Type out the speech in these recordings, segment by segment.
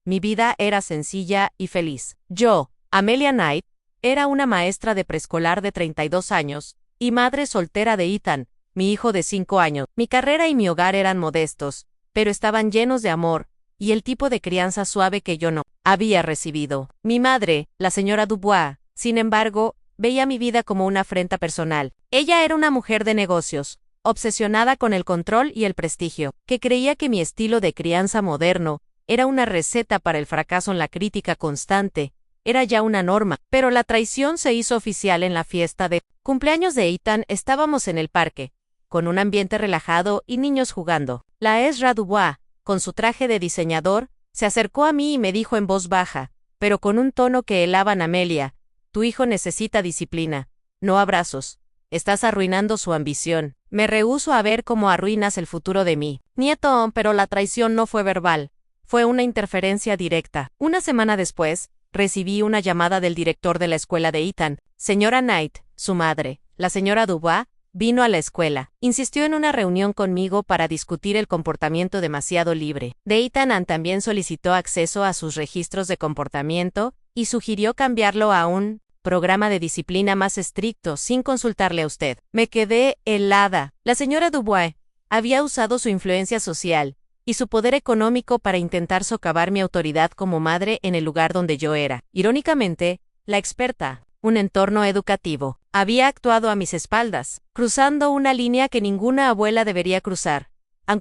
Mi vida era sencilla y feliz. Yo, Amelia Knight, era una maestra de preescolar de 32 años y madre soltera de Ethan, mi hijo de 5 años. Mi carrera y mi hogar eran modestos, pero estaban llenos de amor y el tipo de crianza suave que yo no había recibido. Mi madre, la señora Dubois, sin embargo, veía mi vida como una afrenta personal. Ella era una mujer de negocios, obsesionada con el control y el prestigio, que creía que mi estilo de crianza moderno era una receta para el fracaso en la crítica constante. Era ya una norma, pero la traición se hizo oficial en la fiesta de cumpleaños de Ethan. Estábamos en el parque, con un ambiente relajado y niños jugando. La Ezra Dubois, con su traje de diseñador, se acercó a mí y me dijo en voz baja, pero con un tono que helaba a Amelia: tu hijo necesita disciplina, no abrazos. Estás arruinando su ambición. Me rehúso a ver cómo arruinas el futuro de mi nieto, pero la traición no fue verbal, fue una interferencia directa. Una semana después, recibí una llamada del director de la escuela de Ethan. Señora Knight, su madre, la señora Dubois, vino a la escuela. Insistió en una reunión conmigo para discutir el comportamiento demasiado libre de Ethan. También solicitó acceso a sus registros de comportamiento y sugirió cambiarlo a un programa de disciplina más estricto sin consultarle a usted. Me quedé helada. La señora Dubois había usado su influencia social y su poder económico para intentar socavar mi autoridad como madre en el lugar donde yo era, irónicamente, la experta. Un entorno educativo había actuado a mis espaldas, cruzando una línea que ninguna abuela debería cruzar.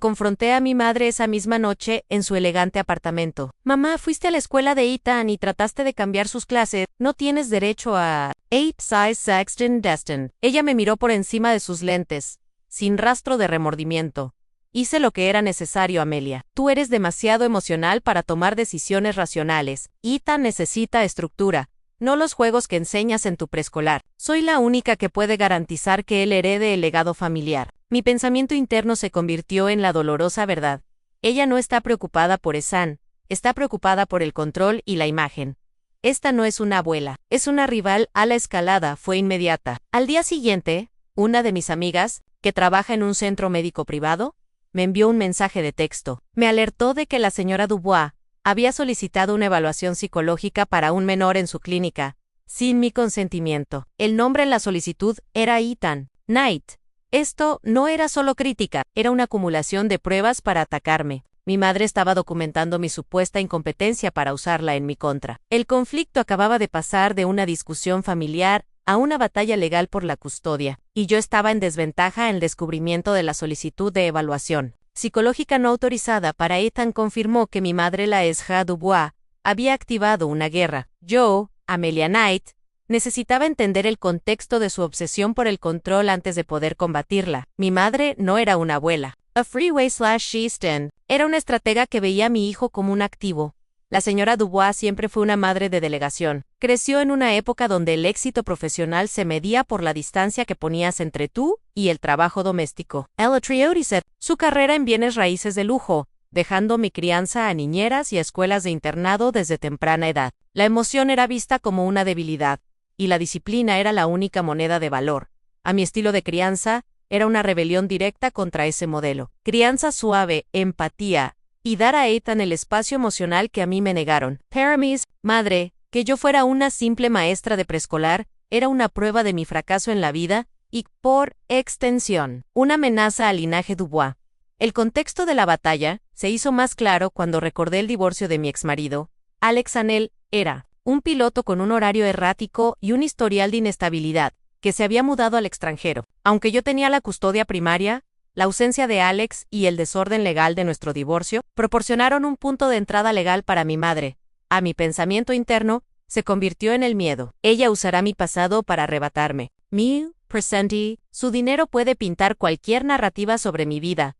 Confronté a mi madre esa misma noche en su elegante apartamento. Mamá, fuiste a la escuela de Ethan y trataste de cambiar sus clases. No tienes derecho a 8 size Sexton Destin. Ella me miró por encima de sus lentes, sin rastro de remordimiento. Hice lo que era necesario, Amelia. Tú eres demasiado emocional para tomar decisiones racionales. Ethan necesita estructura, no los juegos que enseñas en tu preescolar. Soy la única que puede garantizar que él herede el legado familiar. Mi pensamiento interno se convirtió en la dolorosa verdad. Ella no está preocupada por Ethan, está preocupada por el control y la imagen. Esta no es una abuela, es una rival. A la escalada fue inmediata. Al día siguiente, una de mis amigas, que trabaja en un centro médico privado, me envió un mensaje de texto. Me alertó de que la señora Dubois había solicitado una evaluación psicológica para un menor en su clínica, sin mi consentimiento. El nombre en la solicitud era Ethan Knight. Esto no era solo crítica, era una acumulación de pruebas para atacarme. Mi madre estaba documentando mi supuesta incompetencia para usarla en mi contra. El conflicto acababa de pasar de una discusión familiar a una batalla legal por la custodia, y yo estaba en desventaja en el descubrimiento de la solicitud de evaluación psicológica no autorizada para Ethan. Confirmó que mi madre, la Ezra Dubois, había activado una guerra. Yo, Amelia Knight, necesitaba entender el contexto de su obsesión por el control antes de poder combatirla. Mi madre no era una abuela. A freeway/Sheeston era una estratega que veía a mi hijo como un activo. La señora Dubois siempre fue una madre de delegación. Creció en una época donde el éxito profesional se medía por la distancia que ponías entre tú y el trabajo doméstico. Ella priorizó su carrera en bienes raíces de lujo, dejando mi crianza a niñeras y a escuelas de internado desde temprana edad. La emoción era vista como una debilidad, y la disciplina era la única moneda de valor. A mi estilo de crianza, era una rebelión directa contra ese modelo. Crianza suave, empatía, y dar a Ethan el espacio emocional que a mí me negaron. Para mi madre, que yo fuera una simple maestra de preescolar, era una prueba de mi fracaso en la vida, y, por extensión, una amenaza al linaje Dubois. El contexto de la batalla se hizo más claro cuando recordé el divorcio de mi exmarido. Alex Anel era un piloto con un horario errático y un historial de inestabilidad, que se había mudado al extranjero. Aunque yo tenía la custodia primaria, la ausencia de Alex y el desorden legal de nuestro divorcio proporcionaron un punto de entrada legal para mi madre. A mi pensamiento interno, se convirtió en el miedo. Ella usará mi pasado para arrebatarme mi presente. Su dinero puede pintar cualquier narrativa sobre mi vida.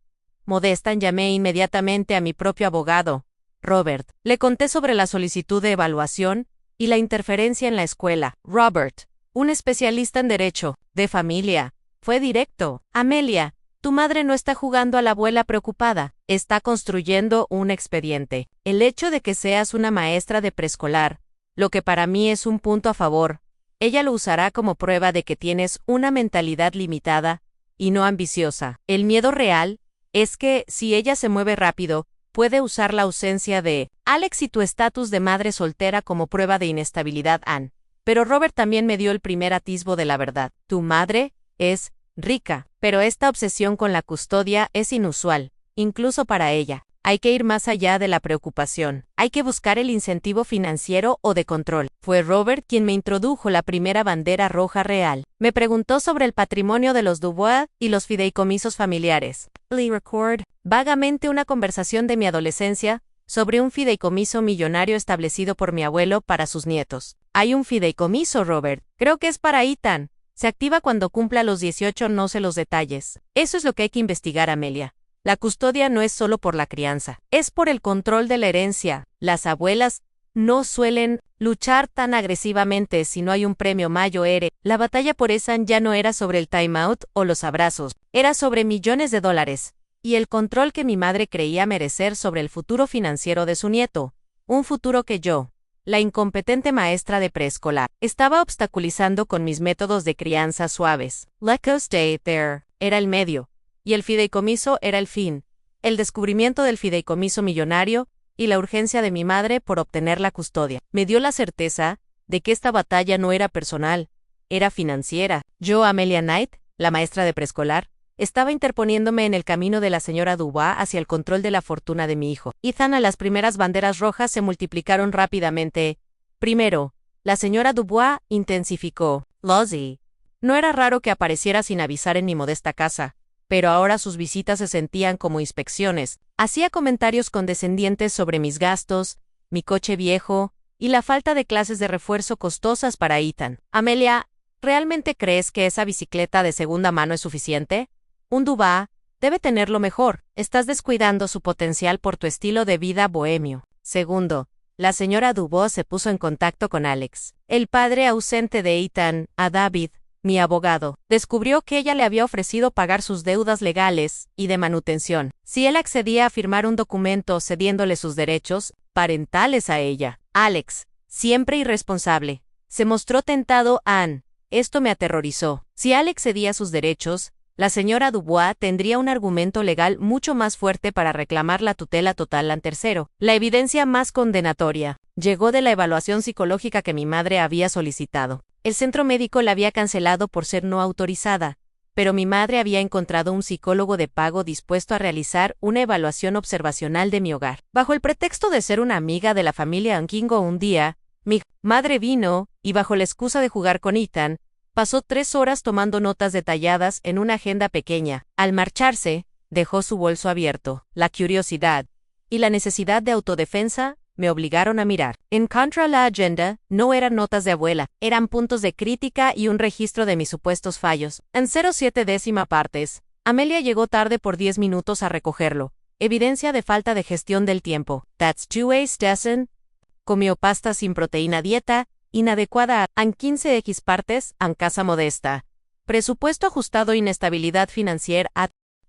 Modesta, llamé inmediatamente a mi propio abogado, Robert. Le conté sobre la solicitud de evaluación y la interferencia en la escuela. Robert, un especialista en derecho de familia, fue directo. Amelia, tu madre no está jugando a la abuela preocupada, está construyendo un expediente. El hecho de que seas una maestra de preescolar, lo que para mí es un punto a favor, ella lo usará como prueba de que tienes una mentalidad limitada y no ambiciosa. El miedo real es que, si ella se mueve rápido, puede usar la ausencia de Alex y tu estatus de madre soltera como prueba de inestabilidad, Ann. Pero Robert también me dio el primer atisbo de la verdad. Tu madre es rica, pero esta obsesión con la custodia es inusual, incluso para ella. Hay que ir más allá de la preocupación. Hay que buscar el incentivo financiero o de control. Fue Robert quien me introdujo la primera bandera roja real. Me preguntó sobre el patrimonio de los Dubois y los fideicomisos familiares. Le record vagamente una conversación de mi adolescencia sobre un fideicomiso millonario establecido por mi abuelo para sus nietos. Hay un fideicomiso, Robert. Creo que es para Ethan. Se activa cuando cumpla los 18, no sé los detalles. Eso es lo que hay que investigar, Amelia. La custodia no es solo por la crianza, es por el control de la herencia. Las abuelas no suelen luchar tan agresivamente si no hay un premio mayor. La batalla por Ethan ya no era sobre el timeout o los abrazos, era sobre millones de dólares. Y el control que mi madre creía merecer sobre el futuro financiero de su nieto. Un futuro que yo, la incompetente maestra de preescolar, estaba obstaculizando con mis métodos de crianza suaves. Let go stay there era el medio. Y el fideicomiso era el fin, el descubrimiento del fideicomiso millonario y la urgencia de mi madre por obtener la custodia. Me dio la certeza de que esta batalla no era personal, era financiera. Yo, Amelia Knight, la maestra de preescolar, estaba interponiéndome en el camino de la señora Dubois hacia el control de la fortuna de mi hijo. Ethan, a las primeras banderas rojas se multiplicaron rápidamente. Primero, la señora Dubois intensificó. Lozzie. No era raro que apareciera sin avisar en mi modesta casa. Pero ahora sus visitas se sentían como inspecciones. Hacía comentarios condescendientes sobre mis gastos, mi coche viejo y la falta de clases de refuerzo costosas para Ethan. Amelia, ¿realmente crees que esa bicicleta de segunda mano es suficiente? Un Dubois debe tenerlo mejor. Estás descuidando su potencial por tu estilo de vida bohemio. Segundo, la señora Dubois se puso en contacto con Alex, el padre ausente de Ethan, a David, mi abogado. Descubrió que ella le había ofrecido pagar sus deudas legales y de manutención si él accedía a firmar un documento cediéndole sus derechos parentales a ella. Alex, siempre irresponsable, se mostró tentado a Ann. Esto me aterrorizó. Si Alex cedía sus derechos, la señora Dubois tendría un argumento legal mucho más fuerte para reclamar la tutela total al tercero. La evidencia más condenatoria llegó de la evaluación psicológica que mi madre había solicitado. El centro médico la había cancelado por ser no autorizada, pero mi madre había encontrado un psicólogo de pago dispuesto a realizar una evaluación observacional de mi hogar. Bajo el pretexto de ser una amiga de la familia Ankingo un día, mi madre vino, y bajo la excusa de jugar con Ethan, pasó 3 horas tomando notas detalladas en una agenda pequeña. Al marcharse, dejó su bolso abierto. La curiosidad y la necesidad de autodefensa me obligaron a mirar. En contra, la agenda no eran notas de abuela, eran puntos de crítica y un registro de mis supuestos fallos. En 0,7 décima partes, Amelia llegó tarde por 10 minutos a recogerlo. Evidencia de falta de gestión del tiempo. That's 2 dozen. Comió pasta sin proteína, dieta inadecuada en 15x partes, en casa modesta. Presupuesto ajustado, inestabilidad financiera.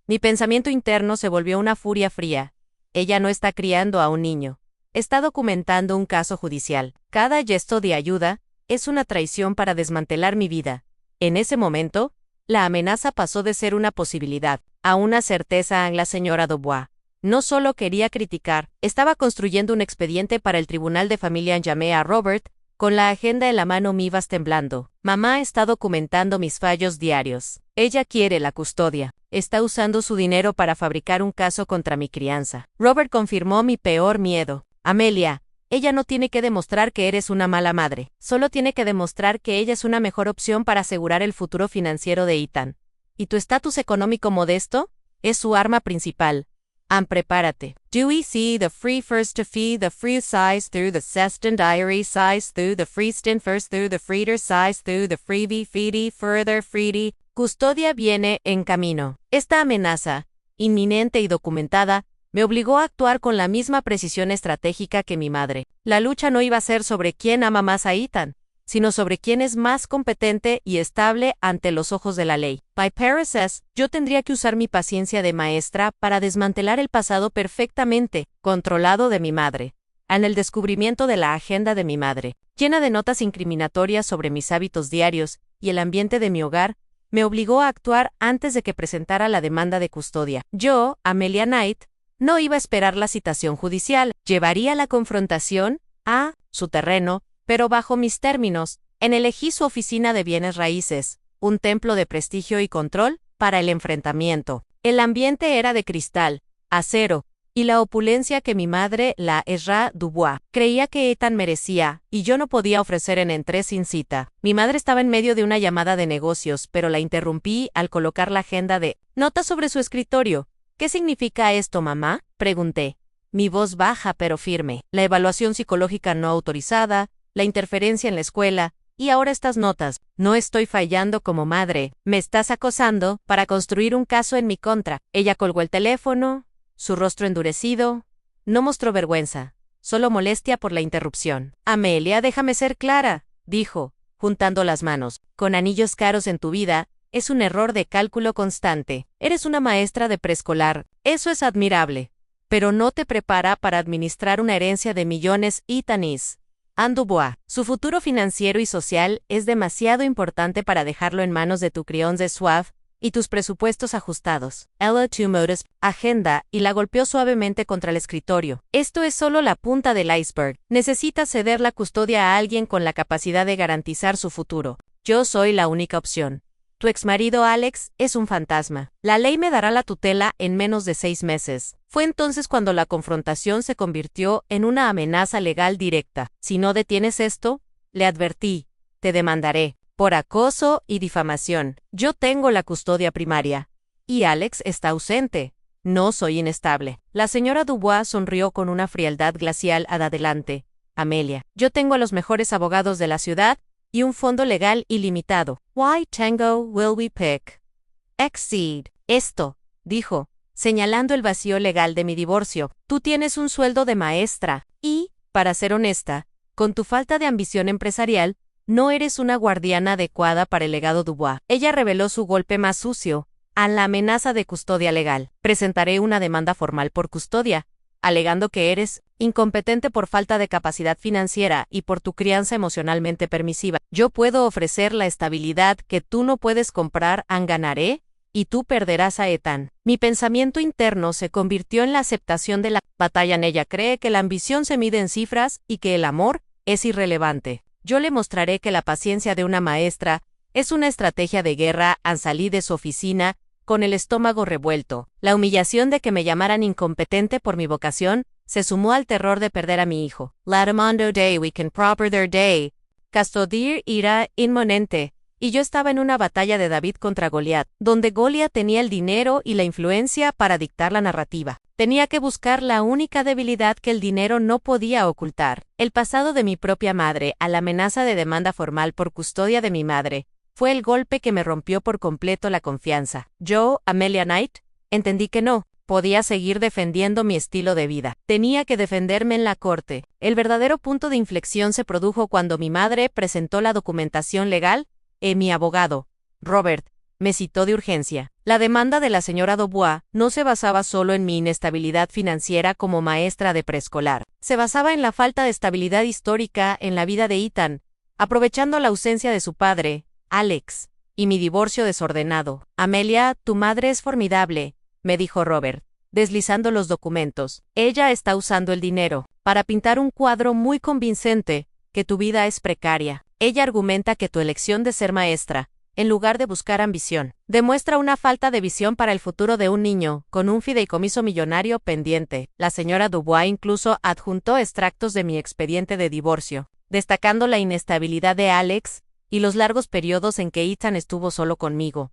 Mi pensamiento interno se volvió una furia fría. Ella no está criando a un niño. Está documentando un caso judicial. Cada gesto de ayuda es una traición para desmantelar mi vida. En ese momento, la amenaza pasó de ser una posibilidad a una certeza en la señora Dubois. No solo quería criticar, estaba construyendo un expediente para el tribunal de familia. Llamé a Robert, con la agenda en la mano, mi vas temblando. Mamá está documentando mis fallos diarios. Ella quiere la custodia. Está usando su dinero para fabricar un caso contra mi crianza. Robert confirmó mi peor miedo. Amelia, ella no tiene que demostrar que eres una mala madre. Solo tiene que demostrar que ella es una mejor opción para asegurar el futuro financiero de Ethan. ¿Y tu estatus económico modesto? Es su arma principal. Ann, prepárate. Do we see the free first to feed the free size through the Seston diary size through the freeston first through the freeder size through the freebie feedy further freedy? Custodia viene en camino. Esta amenaza, inminente y documentada, me obligó a actuar con la misma precisión estratégica que mi madre. La lucha no iba a ser sobre quién ama más a Ethan, sino sobre quién es más competente y estable ante los ojos de la ley. By process, yo tendría que usar mi paciencia de maestra para desmantelar el pasado perfectamente controlado de mi madre. En el descubrimiento de la agenda de mi madre, llena de notas incriminatorias sobre mis hábitos diarios y el ambiente de mi hogar, me obligó a actuar antes de que presentara la demanda de custodia. Yo, Amelia Knight, No iba a esperar la citación judicial, llevaría la confrontación a su terreno, pero bajo mis términos. Elegí su oficina de bienes raíces, un templo de prestigio y control para el enfrentamiento. El ambiente era de cristal, acero, y la opulencia que mi madre, la Ezra Dubois, creía que Ethan merecía, y yo no podía ofrecer en entré sin cita. Mi madre estaba en medio de una llamada de negocios, pero la interrumpí al colocar la agenda de notas sobre su escritorio. ¿Qué significa esto, mamá?, pregunté. Mi voz baja pero firme. La evaluación psicológica no autorizada, la interferencia en la escuela, y ahora estas notas. No estoy fallando como madre. Me estás acosando para construir un caso en mi contra. Ella colgó el teléfono, su rostro endurecido. No mostró vergüenza, solo molestia por la interrupción. Amelia, déjame ser clara, dijo, juntando las manos. Con anillos caros en tu vida, es un error de cálculo constante. Eres una maestra de preescolar. Eso es admirable. Pero no te prepara para administrar una herencia de millones. Itanis. Anne Dubois. Su futuro financiero y social es demasiado importante para dejarlo en manos de tu crianza suave y tus presupuestos ajustados. Ella Tumotis, agenda, y la golpeó suavemente contra el escritorio. Esto es solo la punta del iceberg. Necesitas ceder la custodia a alguien con la capacidad de garantizar su futuro. Yo soy la única opción. Tu exmarido Alex es un fantasma. La ley me dará la tutela en menos de 6 meses. Fue entonces cuando la confrontación se convirtió en una amenaza legal directa. Si no detienes esto, le advertí, te demandaré por acoso y difamación. Yo tengo la custodia primaria. Y Alex está ausente. No soy inestable. La señora Dubois sonrió con una frialdad glacial adelante. Amelia, yo tengo a los mejores abogados de la ciudad y un fondo legal ilimitado. Why tango will we pick? Exceed. Esto, dijo, señalando el vacío legal de mi divorcio. Tú tienes un sueldo de maestra y, para ser honesta, con tu falta de ambición empresarial, no eres una guardiana adecuada para el legado Dubois. Ella reveló su golpe más sucio, a la amenaza de custodia legal. Presentaré una demanda formal por custodia, alegando que eres incompetente por falta de capacidad financiera y por tu crianza emocionalmente permisiva. Yo puedo ofrecer la estabilidad que tú no puedes comprar. Ganaré, y tú perderás a Ethan. Mi pensamiento interno se convirtió en la aceptación de la batalla. En ella cree que la ambición se mide en cifras y que el amor es irrelevante. Yo le mostraré que la paciencia de una maestra es una estrategia de guerra. Salí de su oficina con el estómago revuelto. La humillación de que me llamaran incompetente por mi vocación se sumó al terror de perder a mi hijo. Latamondo day we can proper their day. Castodir ira inmonente. Y yo estaba en una batalla de David contra Goliat, donde Goliat tenía el dinero y la influencia para dictar la narrativa. Tenía que buscar la única debilidad que el dinero no podía ocultar. El pasado de mi propia madre, a la amenaza de demanda formal por custodia de mi madre, fue el golpe que me rompió por completo la confianza. Yo, Amelia Knight, entendí que no podía seguir defendiendo mi estilo de vida. Tenía que defenderme en la corte. El verdadero punto de inflexión se produjo cuando mi madre presentó la documentación legal. Mi abogado, Robert, me citó de urgencia. La demanda de la señora Dubois no se basaba solo en mi inestabilidad financiera como maestra de preescolar. Se basaba en la falta de estabilidad histórica en la vida de Ethan, aprovechando la ausencia de su padre, Alex, y mi divorcio desordenado. Amelia, tu madre es formidable, me dijo Robert, deslizando los documentos. Ella está usando el dinero para pintar un cuadro muy convincente, que tu vida es precaria. Ella argumenta que tu elección de ser maestra, en lugar de buscar ambición, demuestra una falta de visión para el futuro de un niño, con un fideicomiso millonario pendiente. La señora Dubois incluso adjuntó extractos de mi expediente de divorcio, destacando la inestabilidad de Alex y los largos periodos en que Ethan estuvo solo conmigo.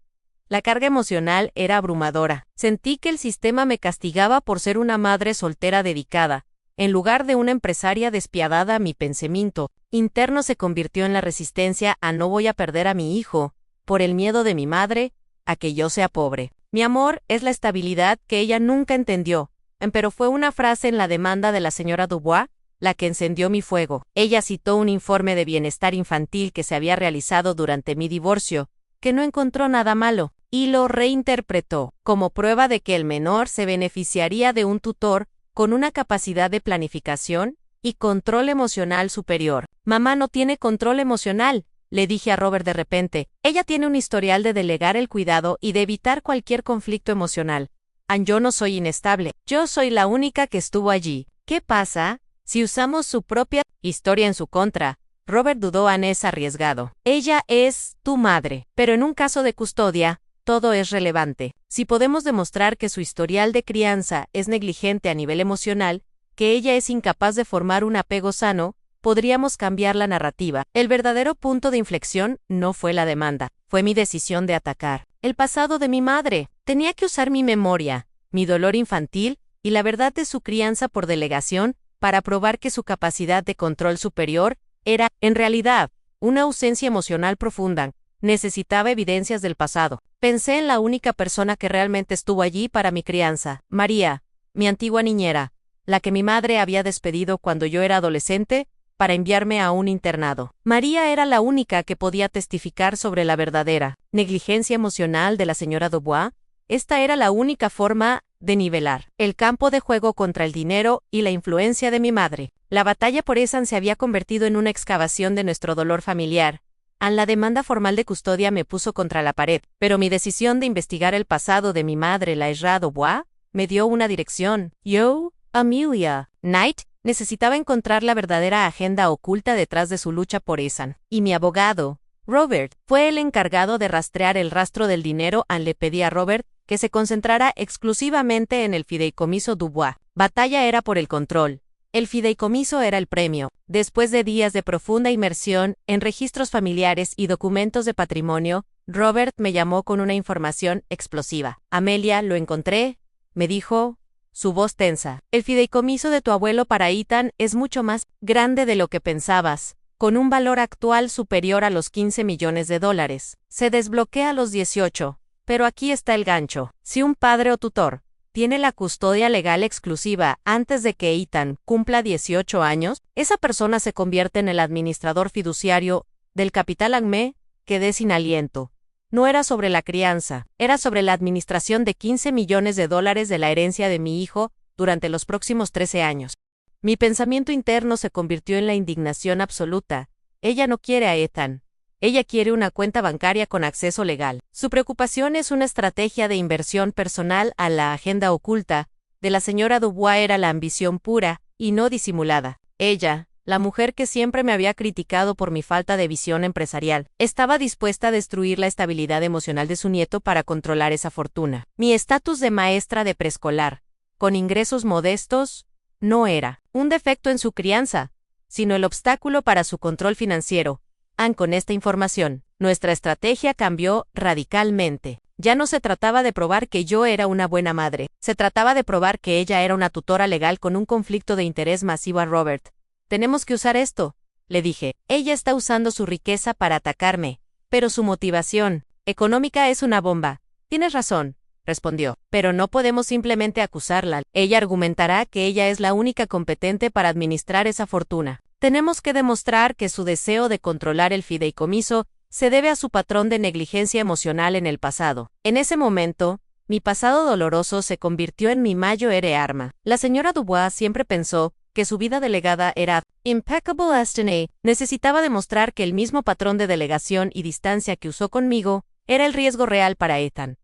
La carga emocional era abrumadora. Sentí que el sistema me castigaba por ser una madre soltera dedicada. En lugar de una empresaria despiadada, mi pensamiento interno se convirtió en la resistencia a no voy a perder a mi hijo, por el miedo de mi madre, a que yo sea pobre. Mi amor es la estabilidad que ella nunca entendió, pero fue una frase en la demanda de la señora Dubois la que encendió mi fuego. Ella citó un informe de bienestar infantil que se había realizado durante mi divorcio, que no encontró nada malo, y lo reinterpretó como prueba de que el menor se beneficiaría de un tutor con una capacidad de planificación y control emocional superior. Mamá no tiene control emocional, le dije a Robert de repente. Ella tiene un historial de delegar el cuidado y de evitar cualquier conflicto emocional. Yo no soy inestable. Yo soy la única que estuvo allí. ¿Qué pasa si usamos su propia historia en su contra? Robert dudó. Anne es arriesgado. Ella es tu madre. Pero en un caso de custodia, todo es relevante. Si podemos demostrar que su historial de crianza es negligente a nivel emocional, que ella es incapaz de formar un apego sano, podríamos cambiar la narrativa. El verdadero punto de inflexión no fue la demanda, fue mi decisión de atacar el pasado de mi madre. Tenía que usar mi memoria, mi dolor infantil y la verdad de su crianza por delegación para probar que su capacidad de control superior era, en realidad, una ausencia emocional profunda. Necesitaba evidencias del pasado. Pensé en la única persona que realmente estuvo allí para mi crianza, María, mi antigua niñera, la que mi madre había despedido cuando yo era adolescente para enviarme a un internado. María era la única que podía testificar sobre la verdadera negligencia emocional de la señora Dubois. Esta era la única forma de nivelar el campo de juego contra el dinero y la influencia de mi madre. La batalla por Ethan se había convertido en una excavación de nuestro dolor familiar. La demanda formal de custodia me puso contra la pared, pero mi decisión de investigar el pasado de mi madre, la Ezra Dubois, me dio una dirección. Yo, Amelia Knight, necesitaba encontrar la verdadera agenda oculta detrás de su lucha por Ethan. Y mi abogado, Robert, fue el encargado de rastrear el rastro del dinero. Le pedí a Robert que se concentrara exclusivamente en el fideicomiso Dubois. Batalla era por el control. El fideicomiso era el premio. Después de días de profunda inmersión en registros familiares y documentos de patrimonio, Robert me llamó con una información explosiva. Amelia, lo encontré, me dijo, su voz tensa. El fideicomiso de tu abuelo para Ethan es mucho más grande de lo que pensabas, con un valor actual superior a los 15 millones de dólares. Se desbloquea a los 18, pero aquí está el gancho. Si un padre o tutor tiene la custodia legal exclusiva antes de que Ethan cumpla 18 años, esa persona se convierte en el administrador fiduciario del capital. Me quedé sin aliento. No era sobre la crianza, era sobre la administración de 15 millones de dólares de la herencia de mi hijo durante los próximos 13 años. Mi pensamiento interno se convirtió en la indignación absoluta. Ella no quiere a Ethan. Ella quiere una cuenta bancaria con acceso legal. Su preocupación es una estrategia de inversión personal. A la agenda oculta de la señora Dubois era la ambición pura y no disimulada. Ella, la mujer que siempre me había criticado por mi falta de visión empresarial, estaba dispuesta a destruir la estabilidad emocional de su nieto para controlar esa fortuna. Mi estatus de maestra de preescolar, con ingresos modestos, no era un defecto en su crianza, sino el obstáculo para su control financiero. Con esta información, nuestra estrategia cambió radicalmente. Ya no se trataba de probar que yo era una buena madre, se trataba de probar que ella era una tutora legal con un conflicto de interés masivo. A Robert, tenemos que usar esto, le dije. Ella está usando su riqueza para atacarme, pero su motivación económica es una bomba. Tienes razón, respondió, pero no podemos simplemente acusarla. Ella argumentará que ella es la única competente para administrar esa fortuna. Tenemos que demostrar que su deseo de controlar el fideicomiso se debe a su patrón de negligencia emocional en el pasado. En ese momento, mi pasado doloroso se convirtió en mi mayor arma. La señora Dubois siempre pensó que su vida delegada era impeccable destiny. Necesitaba demostrar que el mismo patrón de delegación y distancia que usó conmigo era el riesgo real para Ethan.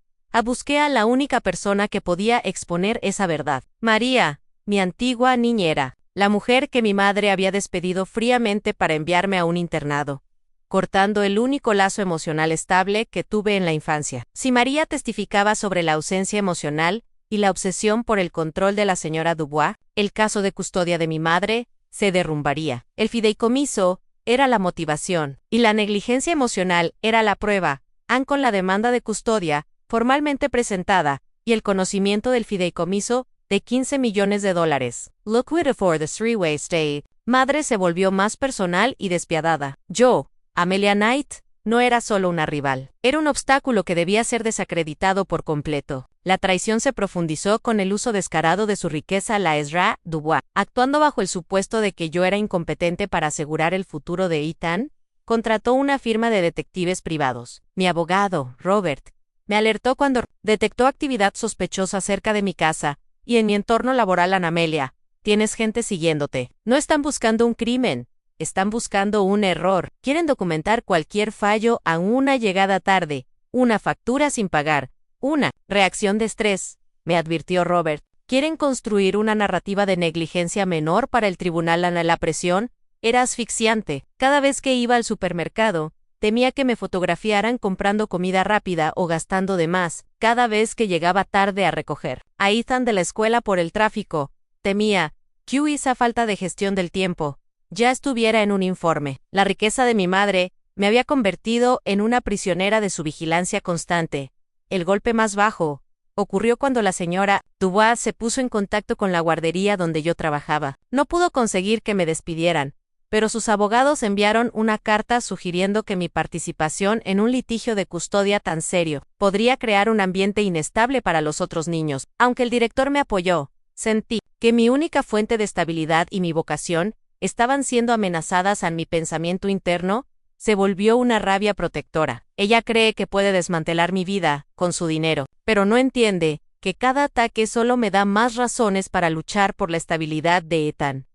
Busqué a la única persona que podía exponer esa verdad. María, mi antigua niñera, la mujer que mi madre había despedido fríamente para enviarme a un internado, cortando el único lazo emocional estable que tuve en la infancia. Si María testificaba sobre la ausencia emocional y la obsesión por el control de la señora Dubois, el caso de custodia de mi madre se derrumbaría. El fideicomiso era la motivación, y la negligencia emocional era la prueba. Con la demanda de custodia formalmente presentada y el conocimiento del fideicomiso de 15 millones de dólares. Liquid for the three-way state. Madre se volvió más personal y despiadada. Yo, Amelia Knight, no era solo una rival. Era un obstáculo que debía ser desacreditado por completo. La traición se profundizó con el uso descarado de su riqueza. La Ezra Dubois, actuando bajo el supuesto de que yo era incompetente para asegurar el futuro de Ethan, contrató una firma de detectives privados. Mi abogado, Robert, me alertó cuando detectó actividad sospechosa cerca de mi casa y en mi entorno laboral. Amelia, tienes gente siguiéndote. No están buscando un crimen, están buscando un error. Quieren documentar cualquier fallo, a una llegada tarde, una factura sin pagar, una reacción de estrés. me advirtió Robert. ¿Quieren construir una narrativa de negligencia menor para el tribunal? La presión era asfixiante. Cada vez que iba al supermercado, temía que me fotografiaran comprando comida rápida o gastando de más, cada vez que llegaba tarde a recoger a Ethan de la escuela por el tráfico. Temía que esa falta de gestión del tiempo ya estuviera en un informe. La riqueza de mi madre me había convertido en una prisionera de su vigilancia constante. El golpe más bajo ocurrió cuando la señora Dubois se puso en contacto con la guardería donde yo trabajaba. No pudo conseguir que me despidieran, pero sus abogados enviaron una carta sugiriendo que mi participación en un litigio de custodia tan serio podría crear un ambiente inestable para los otros niños. Aunque el director me apoyó, sentí que mi única fuente de estabilidad y mi vocación estaban siendo amenazadas. En mi pensamiento interno se volvió una rabia protectora. Ella cree que puede desmantelar mi vida con su dinero, pero no entiende que cada ataque solo me da más razones para luchar por la estabilidad de Ethan.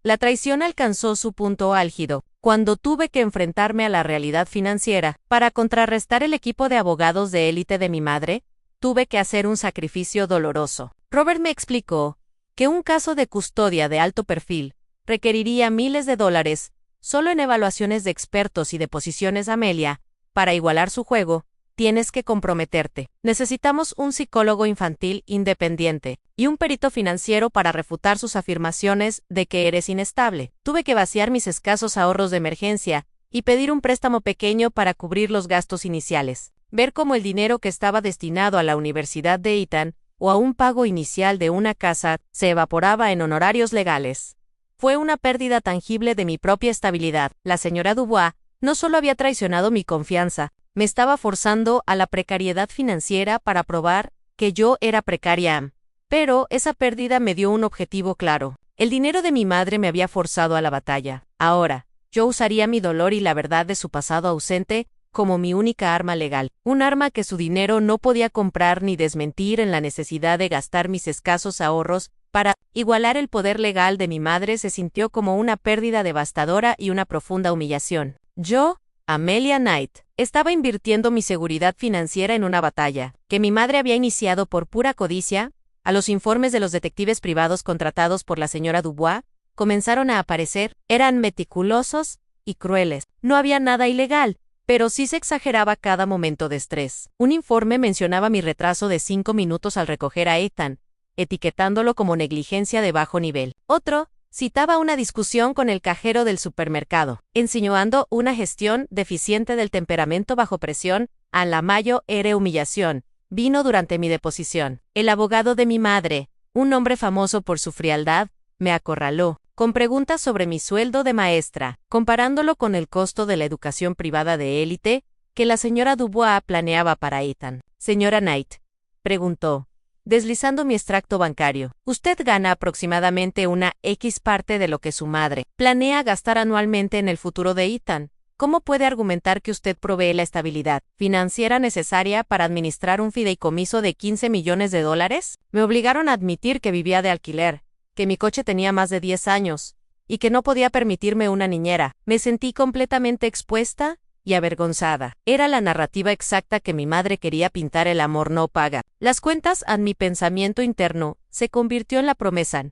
La traición alcanzó su punto álgido cuando tuve que enfrentarme a la realidad financiera. Para contrarrestar el equipo de abogados de élite de mi madre, tuve que hacer un sacrificio doloroso. Robert me explicó que un caso de custodia de alto perfil requeriría miles de dólares solo en evaluaciones de expertos y deposiciones. Amelia, para igualar su juego, tienes que comprometerte. Necesitamos un psicólogo infantil independiente y un perito financiero para refutar sus afirmaciones de que eres inestable. Tuve que vaciar mis escasos ahorros de emergencia y pedir un préstamo pequeño para cubrir los gastos iniciales. Ver cómo el dinero que estaba destinado a la universidad de Ethan o a un pago inicial de una casa se evaporaba en honorarios legales. Fue una pérdida tangible de mi propia estabilidad. La señora Dubois no solo había traicionado mi confianza, me estaba forzando a la precariedad financiera para probar que yo era precaria. Pero esa pérdida me dio un objetivo claro. El dinero de mi madre me había forzado a la batalla. Ahora, yo usaría mi dolor y la verdad de su pasado ausente como mi única arma legal. Un arma que su dinero no podía comprar ni desmentir. En la necesidad de gastar mis escasos ahorros para igualar el poder legal de mi madre se sintió como una pérdida devastadora y una profunda humillación. Yo, Amelia Knight, estaba invirtiendo mi seguridad financiera en una batalla que mi madre había iniciado por pura codicia. A los informes de los detectives privados contratados por la señora Dubois comenzaron a aparecer. Eran meticulosos y crueles. No había nada ilegal, pero sí se exageraba cada momento de estrés. Un informe mencionaba mi retraso de 5 minutos al recoger a Ethan, etiquetándolo como negligencia de bajo nivel. Otro citaba una discusión con el cajero del supermercado, insinuando una gestión deficiente del temperamento bajo presión. A la mayo era humillación. Vino durante mi deposición. El abogado de mi madre, un hombre famoso por su frialdad, me acorraló con preguntas sobre mi sueldo de maestra, comparándolo con el costo de la educación privada de élite que la señora Dubois planeaba para Ethan. Señora Knight, preguntó, deslizando mi extracto bancario. Usted gana aproximadamente una X parte de lo que su madre planea gastar anualmente en el futuro de Ethan. ¿Cómo puede argumentar que usted provee la estabilidad financiera necesaria para administrar un fideicomiso de 15 millones de dólares? Me obligaron a admitir que vivía de alquiler, que mi coche tenía más de 10 años, y que no podía permitirme una niñera. Me sentí completamente expuesta y avergonzada. Era la narrativa exacta que mi madre quería pintar. El amor no paga las cuentas. En mi pensamiento interno se convirtió en la promesa.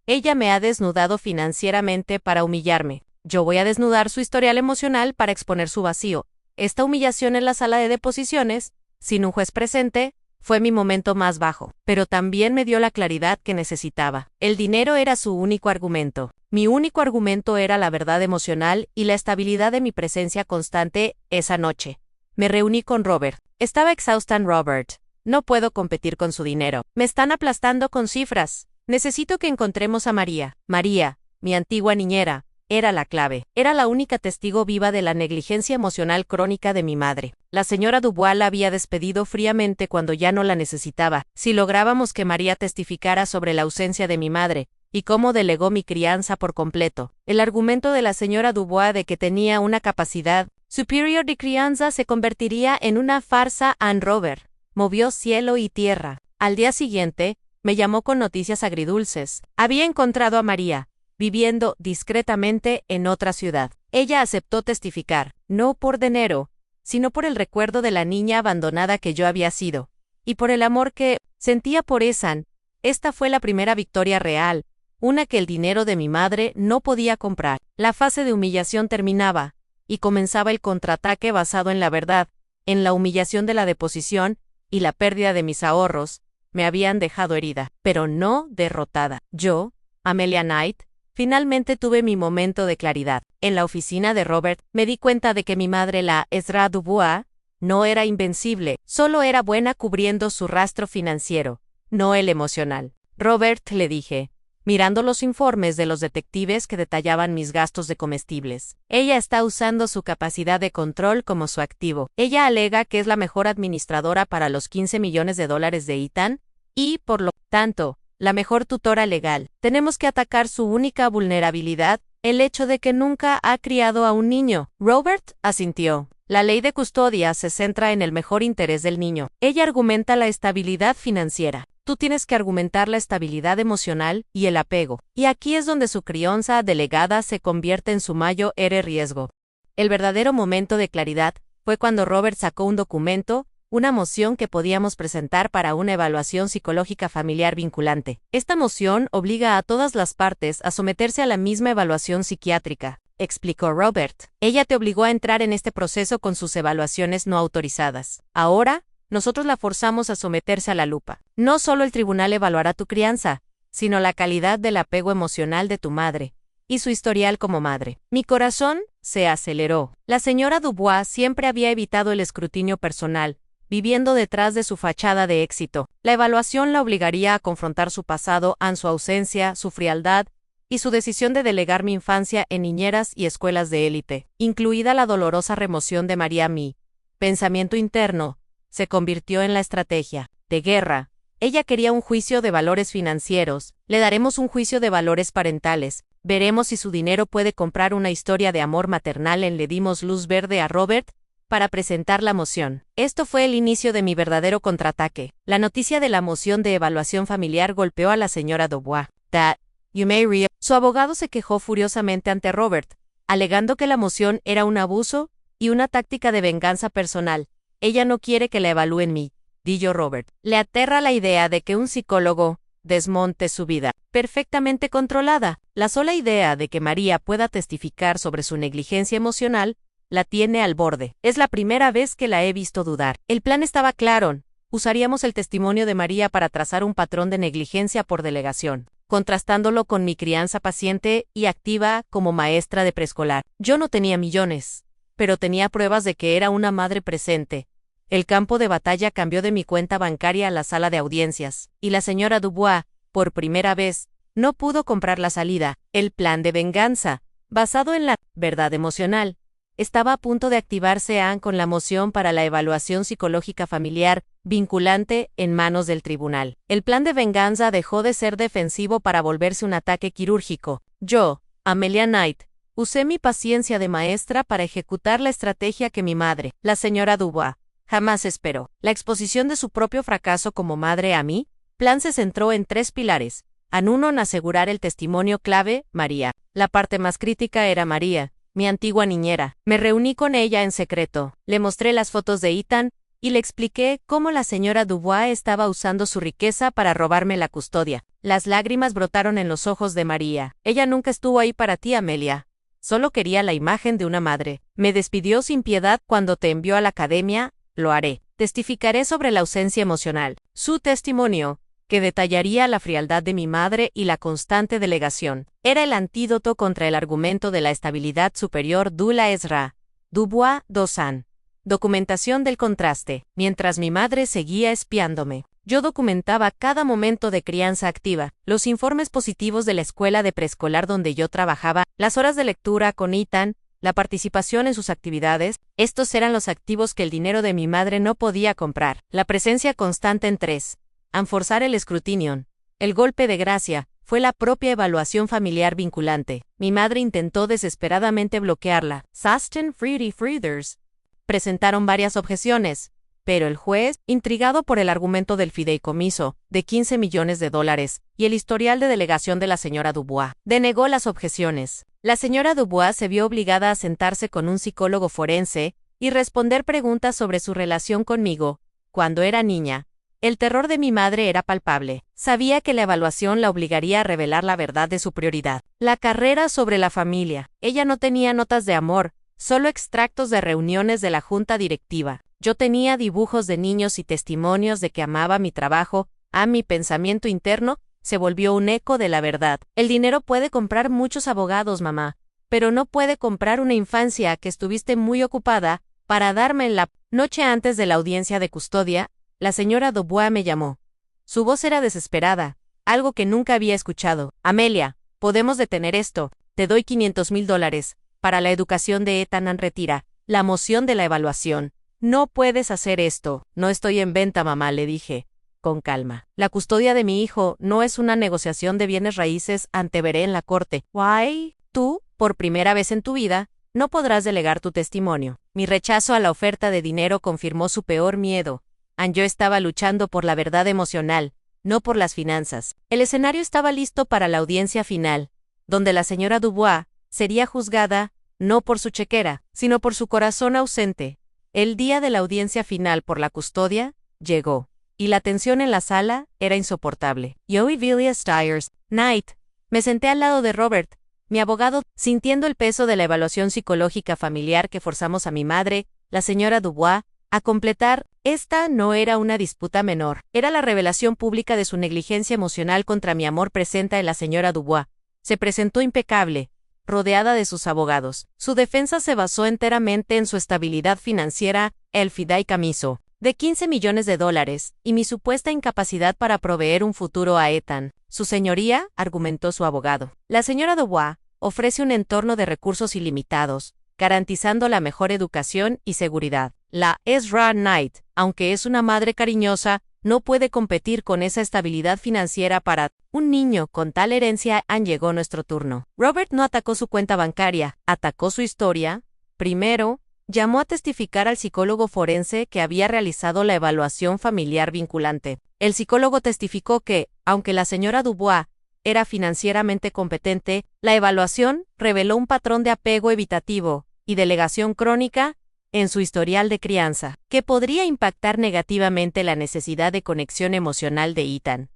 Ella me ha desnudado financieramente para humillarme. Yo voy a desnudar su historial emocional para exponer su vacío. Esta humillación en la sala de deposiciones, sin un juez presente, fue mi momento más bajo, pero también me dio la claridad que necesitaba. El dinero era su único argumento. Mi único argumento era la verdad emocional y la estabilidad de mi presencia constante. Esa noche me reuní con Robert. Estaba exhausta. Robert, no puedo competir con su dinero. Me están aplastando con cifras. Necesito que encontremos a María. María, mi antigua niñera, era la clave. Era la única testigo viva de la negligencia emocional crónica de mi madre. La señora Dubois la había despedido fríamente cuando ya no la necesitaba. Si lográbamos que María testificara sobre la ausencia de mi madre y cómo delegó mi crianza por completo, el argumento de la señora Dubois de que tenía una capacidad superior de crianza se convertiría en una farsa. Robert movió cielo y tierra. Al día siguiente, me llamó con noticias agridulces. Había encontrado a María viviendo discretamente en otra ciudad. Ella aceptó testificar, no por dinero, sino por el recuerdo de la niña abandonada que yo había sido, y por el amor que Sentía por Ethan. Esta fue la primera victoria real, una que el dinero de mi madre no podía comprar. La fase de humillación terminaba, y comenzaba el contraataque basado en la verdad, en la humillación de la deposición, y la pérdida de mis ahorros. Me habían dejado herida, pero no derrotada. Yo, Amelia Knight, finalmente tuve mi momento de claridad. En la oficina de Robert, me di cuenta de que mi madre, la Ezra Dubois, no era invencible, solo era buena cubriendo su rastro financiero, no el emocional. Robert, le dije, mirando los informes de los detectives que detallaban mis gastos de comestibles. Ella está usando su capacidad de control como su activo. Ella alega que es la mejor administradora para los $15 millones de Ethan, y, por lo tanto, la mejor tutora legal. Tenemos que atacar su única vulnerabilidad, el hecho de que nunca ha criado a un niño. Robert asintió. La ley de custodia se centra en el mejor interés del niño. Ella argumenta la estabilidad financiera. Tú tienes que argumentar la estabilidad emocional y el apego. Y aquí es donde su crianza delegada se convierte en su mayor riesgo. El verdadero momento de claridad fue cuando Robert sacó un documento, una moción que podíamos presentar para una evaluación psicológica familiar vinculante. Esta moción obliga a todas las partes a someterse a la misma evaluación psiquiátrica, explicó Robert. Ella te obligó a entrar en este proceso con sus evaluaciones no autorizadas. Ahora, nosotros la forzamos a someterse a la lupa. No solo el tribunal evaluará tu crianza, sino la calidad del apego emocional de tu madre y su historial como madre. Mi corazón se aceleró. La señora Dubois siempre había evitado el escrutinio personal, viviendo detrás de su fachada de éxito. La evaluación la obligaría a confrontar su pasado, su ausencia, su frialdad y su decisión de delegar mi infancia en niñeras y escuelas de élite, incluida la dolorosa remoción de María. Mi pensamiento interno se convirtió en la estrategia de guerra. Ella quería un juicio de valores financieros. Le daremos un juicio de valores parentales. Veremos si su dinero puede comprar una historia de amor maternal. Le dimos luz verde a Robert para presentar la moción. Esto fue el inicio de mi verdadero contraataque. La noticia de la moción de evaluación familiar golpeó a la señora Dubois. That you may read. Su abogado se quejó furiosamente ante Robert, alegando que la moción era un abuso y una táctica de venganza personal. Ella no quiere que la evalúen mí, dijo Robert. Le aterra la idea de que un psicólogo desmonte su vida, perfectamente controlada. La sola idea de que María pueda testificar sobre su negligencia emocional la tiene al borde. Es la primera vez que la he visto dudar. El plan estaba claro. Usaríamos el testimonio de María para trazar un patrón de negligencia por delegación, contrastándolo con mi crianza paciente y activa como maestra de preescolar. Yo no tenía millones, pero tenía pruebas de que era una madre presente. El campo de batalla cambió de mi cuenta bancaria a la sala de audiencias, y la señora Dubois, por primera vez, no pudo comprar la salida. El plan de venganza, basado en la verdad emocional, estaba a punto de activarse con la moción para la evaluación psicológica familiar vinculante en manos del tribunal. El plan de venganza dejó de ser defensivo para volverse un ataque quirúrgico. Yo, Amelia Knight, usé mi paciencia de maestra para ejecutar la estrategia que mi madre, la señora Dubois, jamás esperó. La exposición de su propio fracaso como madre a mí, plan se centró en 3 pilares. Uno, en asegurar el testimonio clave, María. La parte más crítica era María, mi antigua niñera. Me reuní con ella en secreto. Le mostré las fotos de Ethan y le expliqué cómo la señora Dubois estaba usando su riqueza para robarme la custodia. Las lágrimas brotaron en los ojos de María. Ella nunca estuvo ahí para ti, Amelia. Solo quería la imagen de una madre. Me despidió sin piedad cuando te envió a la academia. Lo haré. Testificaré sobre la ausencia emocional. Su testimonio, que detallaría la frialdad de mi madre y la constante delegación, era el antídoto contra el argumento de la estabilidad superior de la Ezra Dubois Dawson. Documentación del contraste. Mientras mi madre seguía espiándome, yo documentaba cada momento de crianza activa, los informes positivos de la escuela de preescolar donde yo trabajaba, las horas de lectura con Ethan, la participación en sus actividades. Estos eran los activos que el dinero de mi madre no podía comprar. La presencia constante en 3. Forzar el escrutinio. El golpe de gracia fue la propia evaluación familiar vinculante. Mi madre intentó desesperadamente bloquearla. Sasten Fruity Frieders presentaron varias objeciones, pero el juez, intrigado por el argumento del fideicomiso de $15 millones y el historial de delegación de la señora Dubois, denegó las objeciones. La señora Dubois se vio obligada a sentarse con un psicólogo forense y responder preguntas sobre su relación conmigo cuando era niña. El terror de mi madre era palpable. Sabía que la evaluación la obligaría a revelar la verdad de su prioridad. La carrera sobre la familia. Ella no tenía notas de amor, solo extractos de reuniones de la junta directiva. Yo tenía dibujos de niños y testimonios de que amaba mi trabajo. Mi pensamiento interno se volvió un eco de la verdad. El dinero puede comprar muchos abogados, mamá, pero no puede comprar una infancia que estuviste muy ocupada para darme en la noche antes de la audiencia de custodia. La señora Dubois me llamó. Su voz era desesperada, algo que nunca había escuchado. Amelia, podemos detener esto. Te doy $500,000 para la educación de Ethan. Retira la moción de la evaluación. No puedes hacer esto. No estoy en venta, mamá, le dije, con calma. La custodia de mi hijo no es una negociación de bienes raíces. Te veré en la corte. Why? Tú, por primera vez en tu vida, no podrás delegar tu testimonio. Mi rechazo a la oferta de dinero confirmó su peor miedo. Yo estaba luchando por la verdad emocional, no por las finanzas. El escenario estaba listo para la audiencia final, donde la señora Dubois sería juzgada, no por su chequera, sino por su corazón ausente. El día de la audiencia final por la custodia llegó, y la tensión en la sala era insoportable. Yo y Villia Stiers, Knight. Me senté al lado de Robert, mi abogado, sintiendo el peso de la evaluación psicológica familiar que forzamos a mi madre, la señora Dubois, a completar. Esta no era una disputa menor, era la revelación pública de su negligencia emocional contra mi amor presente en la señora Dubois. Se presentó impecable, rodeada de sus abogados. Su defensa se basó enteramente en su estabilidad financiera, el fideicomiso de $15 millones, y mi supuesta incapacidad para proveer un futuro a Ethan. Su señoría, argumentó su abogado. La señora Dubois ofrece un entorno de recursos ilimitados, garantizando la mejor educación y seguridad. La Ezra Knight, aunque es una madre cariñosa, no puede competir con esa estabilidad financiera para un niño con tal herencia. Llegó nuestro turno. Robert no atacó su cuenta bancaria, atacó su historia. Primero, llamó a testificar al psicólogo forense que había realizado la evaluación familiar vinculante. El psicólogo testificó que, aunque la señora Dubois era financieramente competente, la evaluación reveló un patrón de apego evitativo y delegación crónica en su historial de crianza, que podría impactar negativamente la necesidad de conexión emocional de Ethan.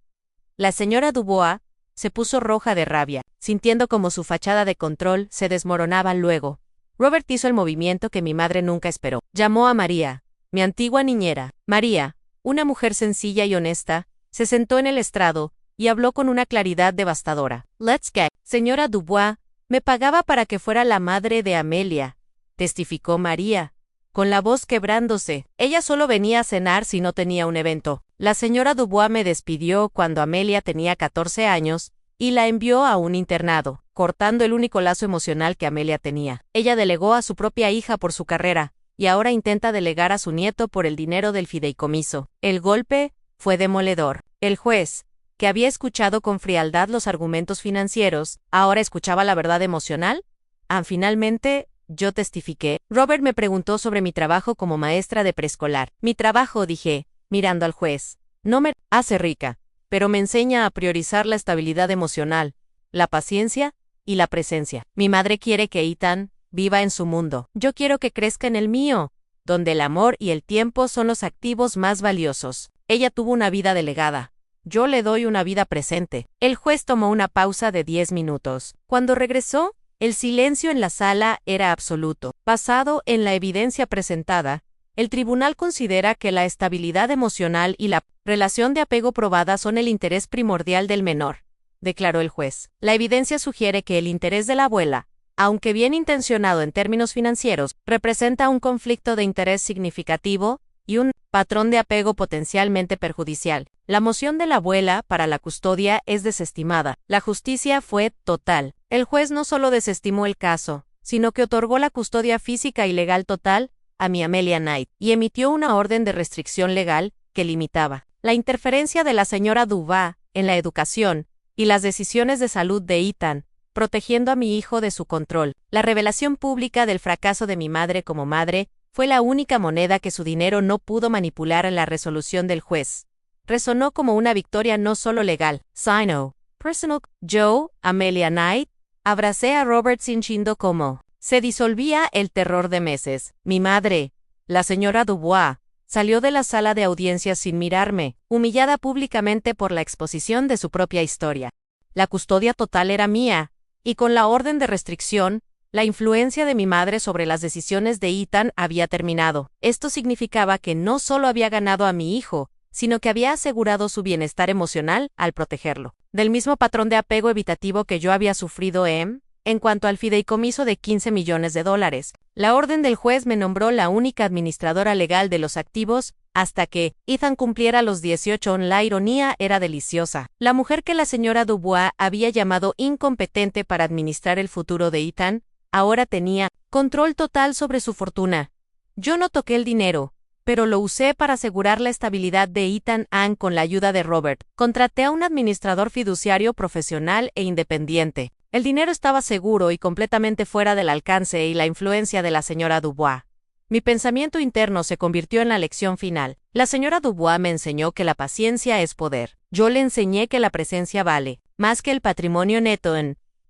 La señora Dubois se puso roja de rabia, sintiendo como su fachada de control se desmoronaba luego. Robert hizo el movimiento que mi madre nunca esperó. Llamó a María, mi antigua niñera. María, una mujer sencilla y honesta, se sentó en el estrado y habló con una claridad devastadora. Let's get. Señora Dubois, me pagaba para que fuera la madre de Amelia, testificó María, con la voz quebrándose. Ella solo venía a cenar si no tenía un evento. La señora Dubois me despidió cuando Amelia tenía 14 años y la envió a un internado, cortando el único lazo emocional que Amelia tenía. Ella delegó a su propia hija por su carrera, y ahora intenta delegar a su nieto por el dinero del fideicomiso. El golpe fue demoledor. El juez, que había escuchado con frialdad los argumentos financieros, ahora escuchaba la verdad emocional. Finalmente, yo testifiqué. Robert me preguntó sobre mi trabajo como maestra de preescolar. Mi trabajo, dije, mirando al juez, no me hace rica, pero me enseña a priorizar la estabilidad emocional, la paciencia y la presencia. Mi madre quiere que Ethan viva en su mundo. Yo quiero que crezca en el mío, donde el amor y el tiempo son los activos más valiosos. Ella tuvo una vida delegada. Yo le doy una vida presente. El juez tomó una pausa de 10 minutos. Cuando regresó, el silencio en la sala era absoluto. Basado en la evidencia presentada, el tribunal considera que la estabilidad emocional y la relación de apego probada son el interés primordial del menor, declaró el juez. La evidencia sugiere que el interés de la abuela, aunque bien intencionado en términos financieros, representa un conflicto de interés significativo y un patrón de apego potencialmente perjudicial. La moción de la abuela para la custodia es desestimada. La justicia fue total. El juez no solo desestimó el caso, sino que otorgó la custodia física y legal total a mi Amelia Knight y emitió una orden de restricción legal que limitaba la interferencia de la señora Dubois en la educación y las decisiones de salud de Ethan, protegiendo a mi hijo de su control. La revelación pública del fracaso de mi madre como madre fue la única moneda que su dinero no pudo manipular en la resolución del juez. Resonó como una victoria no solo legal, sino personal. Yo, Amelia Knight, abracé a Robert sintiendo como se disolvía el terror de meses. Mi madre, la señora Dubois, salió de la sala de audiencias sin mirarme, humillada públicamente por la exposición de su propia historia. La custodia total era mía, y con la orden de restricción, la influencia de mi madre sobre las decisiones de Ethan había terminado. Esto significaba que no solo había ganado a mi hijo, sino que había asegurado su bienestar emocional al protegerlo del mismo patrón de apego evitativo que yo había sufrido en cuanto al fideicomiso de $15 millones. La orden del juez me nombró la única administradora legal de los activos hasta que Ethan cumpliera los 18. La ironía era deliciosa. La mujer que la señora Dubois había llamado incompetente para administrar el futuro de Ethan, ahora tenía control total sobre su fortuna. Yo no toqué el dinero, pero lo usé para asegurar la estabilidad de Ethan con la ayuda de Robert. Contraté a un administrador fiduciario profesional e independiente. El dinero estaba seguro y completamente fuera del alcance y la influencia de la señora Dubois. Mi pensamiento interno se convirtió en la lección final. La señora Dubois me enseñó que la paciencia es poder. Yo le enseñé que la presencia vale más que el patrimonio neto.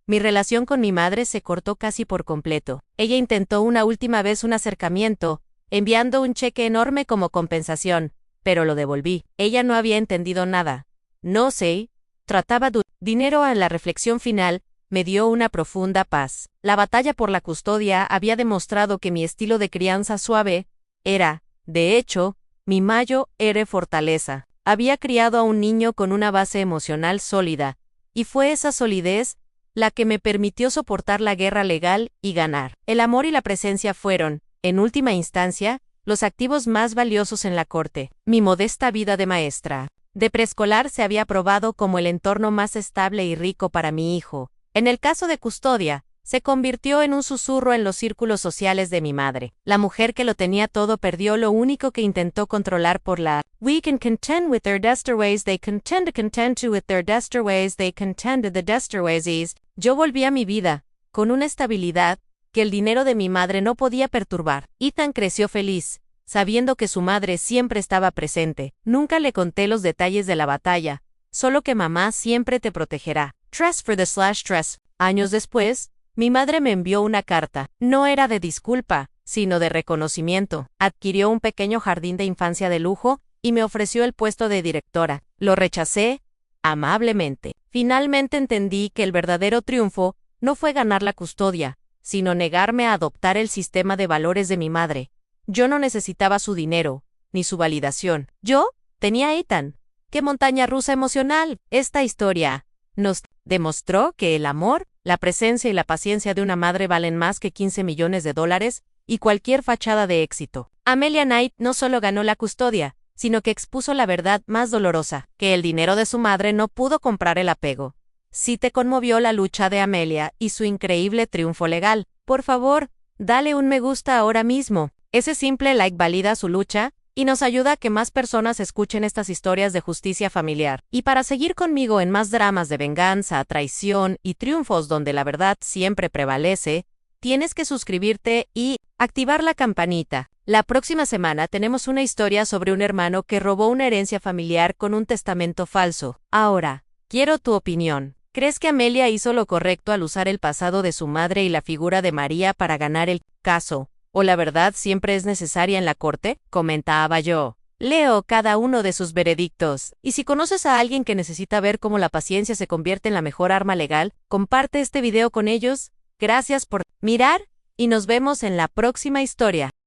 Mi relación con mi madre se cortó casi por completo. Ella intentó una última vez un acercamiento, enviando un cheque enorme como compensación, pero lo devolví. Ella no había entendido nada. No sé, trataba de dinero. En la reflexión final, me dio una profunda paz. La batalla por la custodia había demostrado que mi estilo de crianza suave era, de hecho, mi mayor fortaleza. Había criado a un niño con una base emocional sólida, y fue esa solidez la que me permitió soportar la guerra legal y ganar. El amor y la presencia fueron, en última instancia, los activos más valiosos en la corte. Mi modesta vida de maestra de preescolar se había probado como el entorno más estable y rico para mi hijo. En el caso de custodia, se convirtió en un susurro en los círculos sociales de mi madre. La mujer que lo tenía todo perdió lo único que intentó controlar por la "We can contend with their desterways, they contend to with their desterways, they contend the desterways". Yo volví a mi vida, con una estabilidad que el dinero de mi madre no podía perturbar. Ethan creció feliz, sabiendo que su madre siempre estaba presente. Nunca le conté los detalles de la batalla, solo que mamá siempre te protegerá. Trust for the /trust. Años después, mi madre me envió una carta. No era de disculpa, sino de reconocimiento. Adquirió un pequeño jardín de infancia de lujo y me ofreció el puesto de directora. Lo rechacé amablemente. Finalmente entendí que el verdadero triunfo no fue ganar la custodia, sino negarme a adoptar el sistema de valores de mi madre. Yo no necesitaba su dinero, ni su validación. Yo tenía a Ethan. ¡Qué montaña rusa emocional! Esta historia nos demostró que el amor, la presencia y la paciencia de una madre valen más que $15 millones y cualquier fachada de éxito. Amelia Knight no solo ganó la custodia, sino que expuso la verdad más dolorosa, que el dinero de su madre no pudo comprar el apego. Si te conmovió la lucha de Amelia y su increíble triunfo legal, por favor, dale un me gusta ahora mismo. Ese simple like valida su lucha y nos ayuda a que más personas escuchen estas historias de justicia familiar. Y para seguir conmigo en más dramas de venganza, traición y triunfos donde la verdad siempre prevalece, tienes que suscribirte y activar la campanita. La próxima semana tenemos una historia sobre un hermano que robó una herencia familiar con un testamento falso. Ahora, quiero tu opinión. ¿Crees que Amelia hizo lo correcto al usar el pasado de su madre y la figura de María para ganar el caso? ¿O la verdad siempre es necesaria en la corte? Comentaba yo. Leo cada uno de sus veredictos. Y si conoces a alguien que necesita ver cómo la paciencia se convierte en la mejor arma legal, comparte este video con ellos. Gracias por mirar y nos vemos en la próxima historia.